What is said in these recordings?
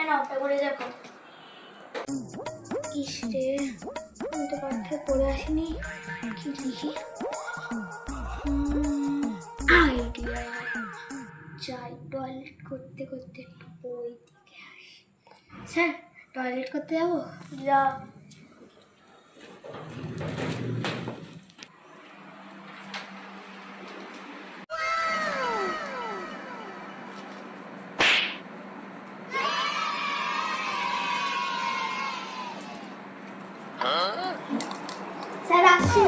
না ওটা করে দেখো। ইস রে, আমি তো পাঠে পড়ে আসিনি, কি লিখি? আইডিয়া, যাই টয়লেট করতে করতে একটু বই দিকে আসি। স্যার, টয়লেট করতে যাবো? যা। স্যার আসছি।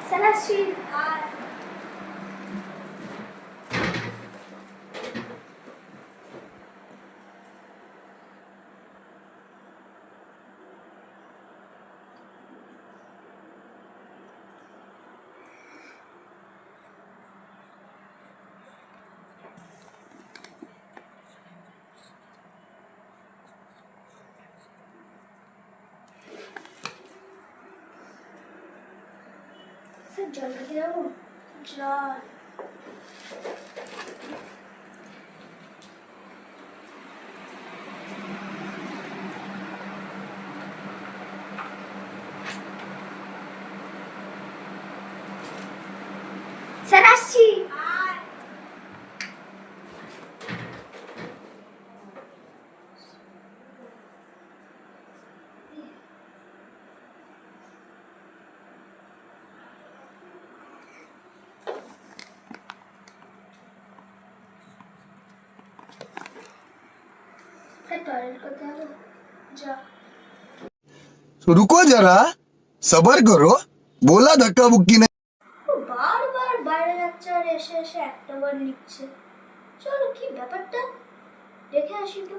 স্যার আসছি। স্যার জল খেতে যাবো? জল। স্যার আসছি। टॉयलेट करते हैं जा। रुको जरा, सबर करो, बोला धक्का बुक्की नहीं। बार बार বাইরে যাচ্ছে আর এসে এসে একটা বার লিখছে। চলো কি ব্যাপারটা দেখে আসি তো।